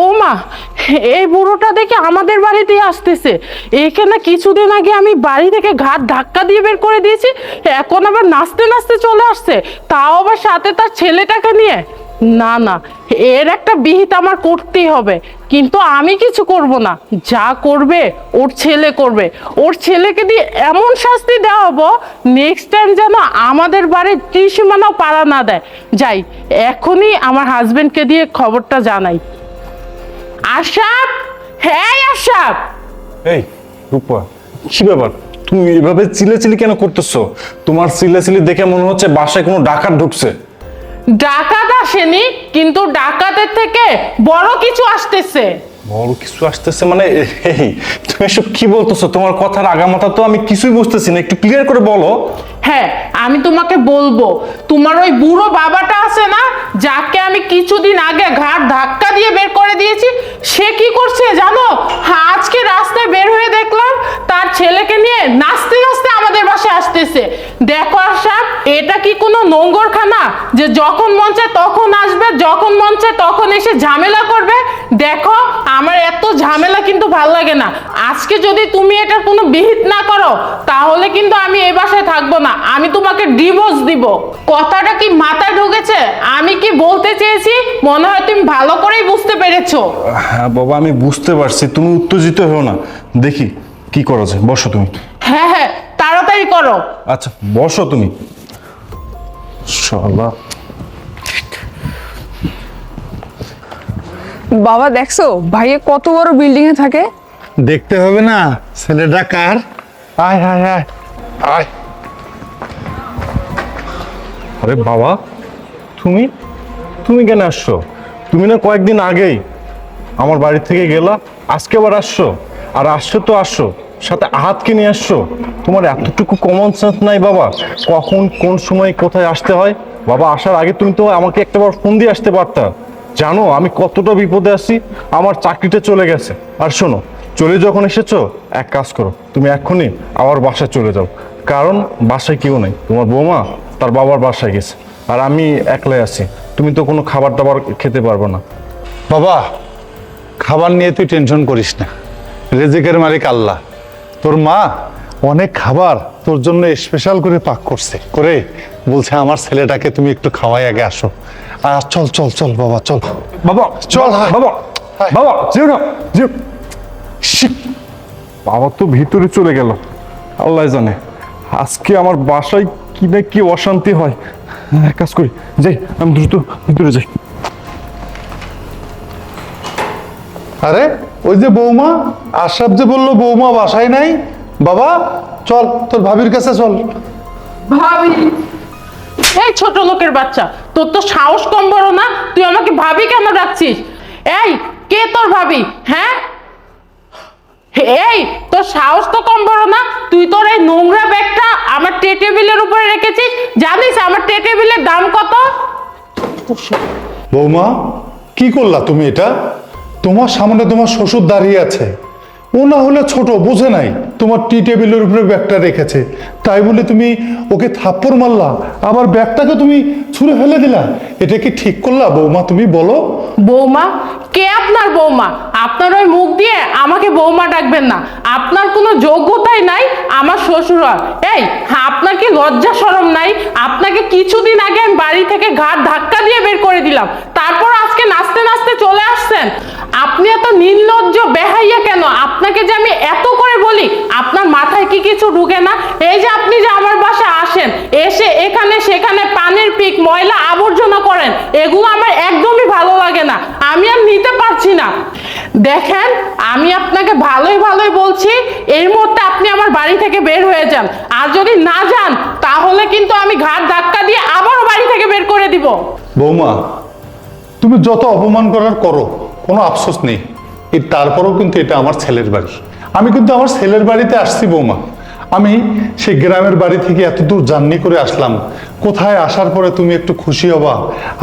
ও মা, এই বুড়োটা দেখে আমাদের বাড়িতেই আসতেছে। এখানে কিছুদিন আগে আমি বাড়ি থেকে ঘাট ধাক্কা দিয়ে বের করে দিয়েছি, এখন আবার নাচতে নাচতে চলে আসছে, তাও আবার সাথে তার ছেলেটাকে নিয়ে। না না, এর একটা বিহিত আমার করতেই হবে। কিন্তু আমি কিছু করব না, যা করবে ওর ছেলে করবে। ওর ছেলেকে দিয়ে এমন শাস্তি দেওয়া হবো, নেক্সট টাইম যেন আমাদের বাড়ির ত্রিসীমানাও পাড়া না দেয়। যাই, এখনই আমার হাজবেন্ডকে দিয়ে খবরটা জানাই। আশরাফ, হ্যাঁ আশরাফ। এই রূপা, কি ব্যাপার? তুমি এভাবে চিল্লাচিল্লি কেন করতেছো? তোমার চিল্লাচিল্লি দেখে মনে হচ্ছে বাসায় কোনো ডাকাত ঢুকছে। ডাকাত আসেনি, কিন্তু ডাকাতের থেকে বড় কিছু আসতেছে। বড় কিছু আসতেছে মানে? এই তুমি এসব কি বলতেছো? তোমার কথার আগামাথা তো আমি কিছুই বুঝতেছি না, একটু ক্লিয়ার করে বলো। হ্যাঁ, আমি তোমাকে বলবো। তোমার ওই বুড়ো বাবাটা আছে না, যাকে আমি কিছুদিন আগে ঘাট ধাক্কা দিয়ে বের করে দিয়েছি, সে কি করছে জানো? আজকে রাস্তায় বের হয়ে দেখলাম তার ছেলেকে নিয়ে নাচতে নাচতে আমাদের বাসায় আসতেছে। দেখো আশরাফ, এটা কি কোনো নোংরখানা যে যখন মন চায় তখন আসবে, যখন মন চায় তখন এসে ঝামেলা করবে? দেখো, আমার এত ঝামেলা কিন্তু ভাল লাগে না। আজকে যদি তুমি এটার কোনো বিহিত না করো, তাহলে কিন্তু আমি এই বাসায় থাকবো না, আমি তোমাকে ডিভোর্স দিব। কথাটা কি মাথায় ঢুকেছে? আমি কি বলতে চেয়েছি মনে হয় তুমি ভালো করেই বুঝতে পেরেছো। হ্যাঁ বাবা, আমি বুঝতে পারছি, তুমি উত্তেজিত হও না। দেখি কি করা যায়, বসো তুমি। হ্যাঁ হ্যাঁ, তাড়াতাড়ি করো। আচ্ছা বসো তুমি। শালা, বাবা দেখছো ভাইয়ে কত বড় বিল্ডিং এ থাকে? দেখতে হবে না ছেলেটা কার? আয় আয় আয় আয়। আরে বাবা, তুমি তুমি কেন আসছো? তুমি না কয়েকদিন আগেই আমার বাড়ি থেকে গেলা, আজকে আবার আসছো। আর আসছো তো আসছো, সাথে আহাতকে নিয়ে আসছো। তোমার এতটুকু কমন সেন্স নাই বাবা? কখন কোন সময় কোথায় আসতে হয়? বাবা আসার আগে তুমি তো আমাকে একটাবার ফোন দিয়ে আসতে পারতা। জানো আমি কতটা বিপদে আছি, আমার চাকরিটা চলে গেছে। আর শোনো, চলে যখন এসেছো, এক কাজ করো, তুমি এক্ষুনি আমার বাসায় চলে যাও। কারণ বাসায় কেউ নেই, তোমার বৌমা তার বাবার বাসায় গেছে, আর আমি একলাই আছি। তুমি তো কোনো খাবার দাবার খেতে পারবে না। বাবা, খাবার নিয়ে তুই টেনশন করিস না, রেজেকের মালিক আল্লাহ। তোর মা অনেক খাবার তোর জন্য স্পেশাল করে পাক করছে, করে বলছে আমার ছেলেটাকে তুমি একটু খাওয়াই আগে আসো। আর চল চল চল বাবা চল। বাবা চল, বাবা, হায়। বাবা যেও না, যেও। শিট, বাবা তো ভিতরে চলে গেল। আল্লাহ জানে আজকে আমার বাসায় কি না কি অশান্তি হয়। এক কাজ করি, যাই, আমি দ্রুত ভিতরে যাই। আরে ওই যে বৌমা, আশরাফ যে বললো বৌমা বাসায় নাই। বাবা চল, তোর ভাবির কাছে চল। ভাবি? এই ছোট লোকের বাচ্চা, তোর তো সাহস কম বড় না, তুই আমাকে ভাবি কেন ডাকছিস? এই, কে তোর ভাবি? হ্যাঁ, এই তোর সাহস তো কম বড় না, তুই তোর এই নোংরা ব্যাগটা আমার টেবিলের উপরে রেখেছিস। জানিস আমার টেবিলের দাম কত? বৌমা, কি করলা তুমি এটা? তোমার সামনে তোমার শ্বশুর দাঁড়িয়ে আছে, ও না হলে ছোট বোঝে নাই, তোমার টি টেবিলের উপরে ব্যাগটা রেখেছে, তাই বলে তুমি ওকে থাপ্পড় মারলা, আবার ব্যাগটাকে তুমি ছুঁড়ে ফেলে দিলা। এটা কি ঠিক করলা বৌমা? তুমি বলো। বৌমা? কে আপনার বৌমা? আপনার ওই মুখ দিয়ে আমাকে বৌমা ডাকবেন না, আপনার কোনো যোগ্যতাই নাই আমার শ্বশুর হওয়ার। এই, আপনার কি লজ্জা শরম নাই? আপনাকে কিছুদিন আগে আমি বাড়ি থেকে ঘাট ধাক্কা দিয়ে বের করে দিলাম, তারপর আজকে নাচতে নাচতে চলে আসছেন। আপনি এত নির্লজ্জ বেহাইয়া কেন? আপনাকে যে আমি এত করে বলি, আপনার মাথায় কি কিছু ঢুকে না? এই যে আপনি যে আমার বাসায় আসেন, এসে এখানে সেখানে পানির পিক ময়লা আবর্জনা করেন, এগুলো আমার একদমই ভালো লাগে না, আমি আর নিতে পারছি না। দেখেন, আমি আপনাকে ভালোই ভালোই বলছি, এই মুহূর্তে আপনি আমার বাড়ি থেকে বের হয়ে যান। আর যদি না যান, তাহলে কিন্তু আমি ঘাট ধাক্কা দিয়ে আবারও বাড়ি থেকে বের করে দিব। বৌমা, তুমি যত অপমান করার করো, কোনো আফসোস নেই। তারপরেও কিন্তু এটা আমার ছেলের বাড়ি, আমি কিন্তু আমার ছেলের বাড়িতে আসছি বৌমা। আমি সেই গ্রামের বাড়ি থেকে এত দূর জার্নি করে আসলাম, কোথায় আসার পরে তুমি একটু খুশি হবা,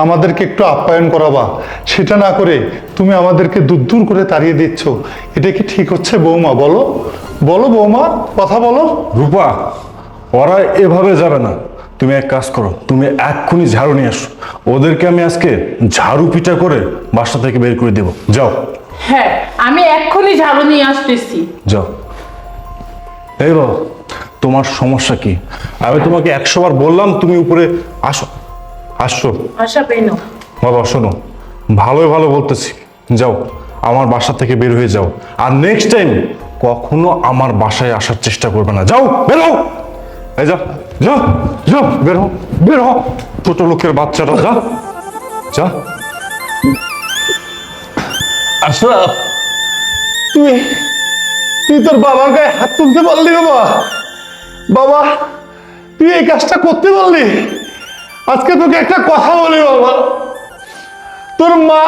আমাদেরকে একটু আপ্যায়ন করাবা, সেটা না করে তুমি আমাদেরকে দূর দূর করে তাড়িয়ে দিচ্ছ। এটা কি ঠিক হচ্ছে বৌমা? বলো বলো বৌমা, কথা বলো। রূপা, ওরা এভাবে যাবে না। তুমি এক কাজ করো, তুমি এক্ষুনি ঝাড়ু নিয়ে আসো। ওদেরকে আমি আজকে ঝাড়ু পিটা করে বাসা থেকে বের করে দেবো। যাও হ্যাঁ, আমি এক্ষুনি ঝাড়ু নিয়ে আসতেছি। যাও। এই বাবা, তোমার সমস্যা কি? আমি তোমাকে 100 বার বললাম তুমি উপরে আসো। আসো আশা পেন। বাবা, শোনো, ভালোই ভালো বলতেছি, যাও আমার বাসা থেকে বের হয়ে যাও। আর নেক্সট টাইম কখনো আমার বাসায় আসার চেষ্টা করবে না। যাও, বের হও। এই যাও, যাও, যাও, বের হও, বের হও। ছোট লোকের বাচ্চাটা, যা যা। আশরাফ, তুই তুই তোর বাবার গায়ে হাত তুলতে পারলি বাবা? বাবা, তুই এই কাজটা করতে পারলি? আজকে তোকে একটা কথা বলি বাবা, তোর মা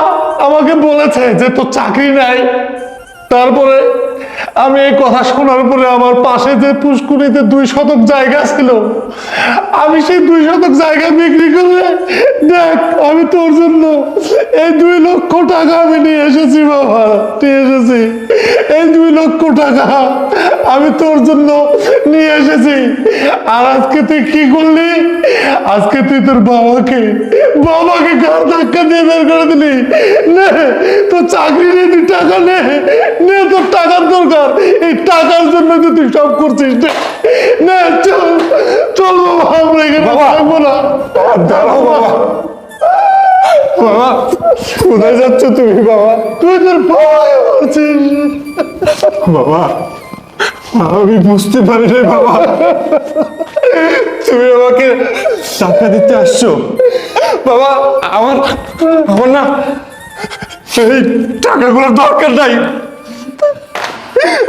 আমাকে বলেছে যে তোর চাকরি নাই। তারপরে আমি এই কথা শোনার পরে আমার পাশে যে পুষ্কুনিতে 2 শতক জায়গা ছিল, আমি সেই 2 শতক জায়গা বিক্রি করে দেখ আমি তোর জন্য এই 2 লক্ষ টাকা আমি নিয়ে এসেছি বাবা, নিয়ে এসেছি। এই 2 লক্ষ টাকা আমি তোর জন্য নিয়ে এসেছি। আর আজকে তুই কি করলি? আজকে তুই তোর বাবাকে ঘাড় ধাক্কা দিয়ে বের করে দিলি। নে তোর চাকরি নিয়ে তুই টাকা নে, নে তোর টাকার দরকার, এই টাকার জন্য তুই সব করছিস। নে চল, চল বাবা, আমরা এখানে থাকবো না। দাঁড়াও বাবা, বাবা কোথায় যাচ্ছ তুমি বাবা? তুই তোর বাবাকে বলছিস? বাবা, আমি বুঝতে পারি না বাবা, তুমি আমাকে টাকা দিতে আসছো। বাবা, আমার আমার না এই টাকাগুলোর দরকার নাই,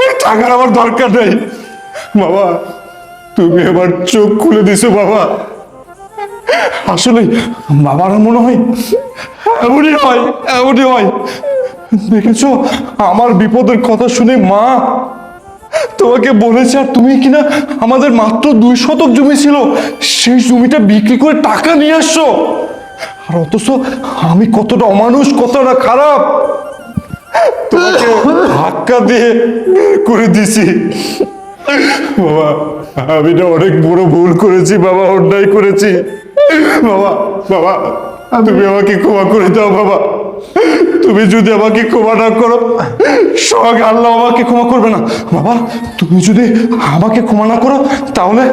এই টাকার আমার দরকার নেই বাবা। তুমি আমার চোখ খুলে দিছো বাবা। আসলে বাবার মনে হয় এমনই হয়, এমনই হয়। দেখেছো আমার বিপদের কথা শুনে মা তোমাকে বলেছে, আর তুমি কিনা আমাদের মাত্র 2 শতক জমি ছিল, সেই জমিটা বিক্রি করে টাকা নিয়ে আসছো। আর অথচ আমি কতটা অমানুষ, কতটা খারাপ, তোমাকে ধাক্কা দিয়ে বের করে দিছি। বাবা, আমি না অনেক বড় ভুল করেছি বাবা, অন্যায় করেছি বাবা। বাবা, তুমি আমাকে ক্ষমা করে দাও বাবা। তুমি যদি আমাকে ক্ষমা না করো, স্বয়ং আল্লাহ আমাকে ক্ষমা করবে না বাবা। তুমি যদি আমাকে ক্ষমা না করো, তাহলে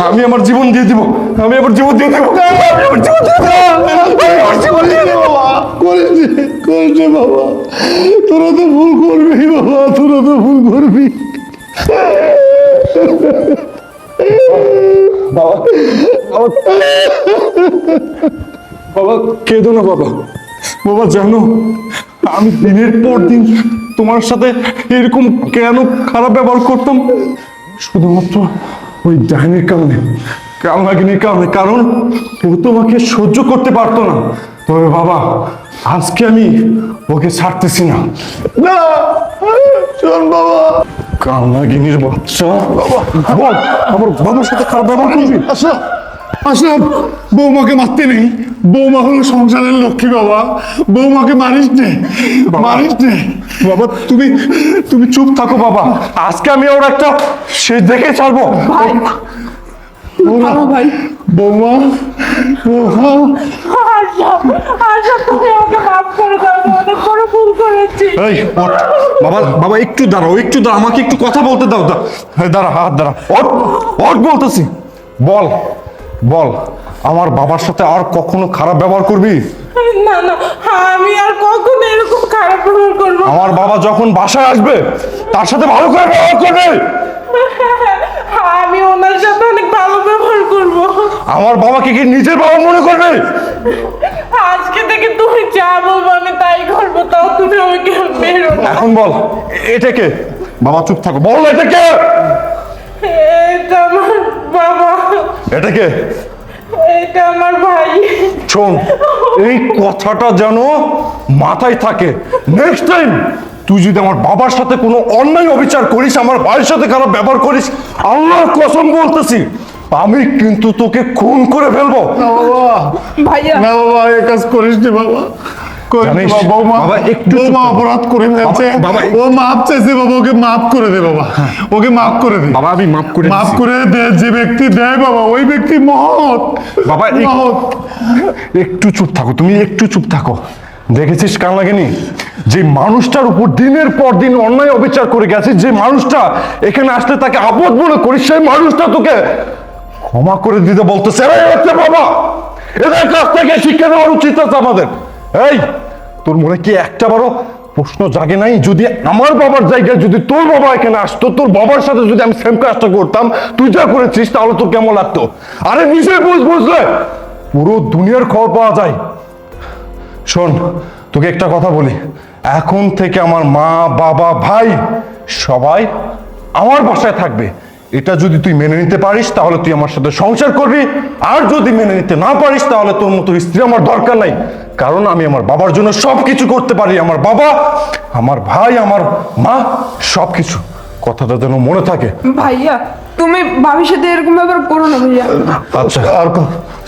আমি আমার জীবন দিয়ে দিব, আমি আমার জীবন দিয়ে দেবো, আমি আমার জীবন দিয়ে দেবো, আমি আমার জীবন দিয়ে দেবো বাবা। করেছে বাবা, তোরা তো ভুল করবি বাবা, তোরা তো ভুল করবি বাবা। বাবা কেঁদো না বাবা। বাবা জানো, আমি দিনের পর দিন তোমার সাথে এরকম কেন খারাপ ব্যবহার করতাম? শুধুমাত্র ওই ডাইনির কারণে, কামনাগিনীর কারণে। কারণ ও তোমাকে সহ্য করতে পারতো না। তবে বাবা, আজকে আমি ওকে ছাড়তেছি না। না শোন বাবা, কামনাগিনীর বাচ্চা বাবা, বল আমার বাবার সাথে খারাপ ব্যবহার করবি? আচ্ছা আচ্ছা, বৌমাকে মারতে নেই, বৌমা হলো সংসারের লক্ষ্মী বাবা, বৌমাকে মারিস নে, মারিস নে বাবা। তুমি তুমি চুপ থাকো বাবা, আজকে আমি ওর একটা শেষ দেখে ছাড়বো। ভাই, ভাই, বৌমা, বৌমা, আশা, তুমি আমাকে মাফ করে দাও, আমি অনেক বড় ভুল করেছি। এই ওঠ। বাবা, বাবা একটু দাঁড়াও, একটু দাঁড়াও, আমাকে একটু কথা বলতে দাও। দাঁড়া, হাত দাঁড়া, ওঠ, ওঠ বলতেছি। বল, বল আমার বাবার সাথে আর কখনো খারাপ ব্যবহার করবি? না না, আমি আর কখনো এরকম খারাপ ব্যবহার করবো না। আমার বাবা যখন বাসায় আসবে তার সাথে ভালো করে ব্যবহার করবে। আমি ওনার সাথে অনেক ভালো ব্যবহার করবো। আমার বাবাকে কি নিজের বাবা মনে করবে? আজকে থেকে তুমি যা বলবো আমি তাই করবো, তাও তুমি আমাকে মেরো না। এখন বল, এটা কে? বাবা চুপ থাকো, বল এটা কে? এটা আমার বাবা, এটা কে? এটা আমার ভাই। শোন, এই কথাটা যেন মাথায় থাকে। নেক্সট টাইম তুই যদি আমার বাবার সাথে কোনো অন্যায় অবিচার করিস, আমার ভাইয়ের সাথে খারাপ ব্যবহার করিস, আল্লাহর কসম বলতেছি আমি কিন্তু তোকে খুন করে ফেলবো। না বাবা, ভাইয়া, না বাবা, এ কাজ করিস নি বাবা, কই জানিস, বাবা, বৌমা বাবা, একটু চুপ বৌমা থাকো। অপরাধ করে ফেলছে বাবা, ও মাপ চাইছে বাবা, ওকে মাফ করে দে বাবা, ওকে মাফ করে দে বাবা আমি মাফ করে মাফ দিচ্ছি। করে দে। যে ব্যক্তি দেয় বাবা, ওই ব্যক্তি মহৎ বাবা, মহৎ। একটু চুপ থাকো, তুমি একটু চুপ থাকো। দেখেছিস কান লাগেনি যে মানুষটার উপর দিনের পর দিন অন্যায় অবিচার করে গেছে, যে মানুষটা এখানে আসলে তাকে আপদ মনে করিস, সেই মানুষটা তোকে ক্ষমা করে দিতে বলতেছে। এই হচ্ছে বাবা, এদের কাছ থেকে শিক্ষা নেওয়ার উচিত আছে আমাদের। এই তোর মনে কি একটা বারো প্রশ্ন জাগে নাই, যদি আমার বাবার জায়গায় যদি তোর বাবা এখানে আসতো, তোর বাবার সাথে যদি আমি সেম কাজটা করতাম, তুই যা করেছিস, তাহলে তোর কেমন লাগতো? আরে নিজে বুঝলে পুরো দুনিয়ার খবর পাওয়া যায়। শোন, তোকে একটা কথা বলি, এখন থেকে আমার মা, বাবা, ভাই সবাই আমার বাসায় থাকবে। এটা যদি তুই মেনে নিতে পারিস তাহলে তুই আমার সাথে সংসার করবি, আর যদি মেনে নিতে না পারিস তাহলে তোর মতো স্ত্রী আমার দরকার নাই। কারণ আমি আমার বাবার জন্য সবকিছু করতে পারি, আমার বাবা, আমার ভাই, আমার মা, সবকিছু। কথাটা যেন মনে থাকে। ভাইয়া তুমি ভাবির সাথে এরকম ব্যাপার করো না ভাইয়া। আচ্ছা, আর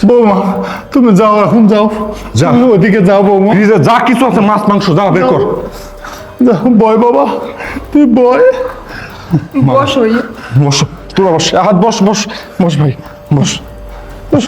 বৌমা তুমি যাও, এখন যাও, যা। তুমি ওদিকে যাও বৌমা, ফ্রিজে যা কিছু আছে, মাছ মাংস যা বের কর। যাও, বয় বাবা, তুই বয়। বস ভাইয়া। বস, তোরা বস, হাত বস, বস বস ভাই, বস বস।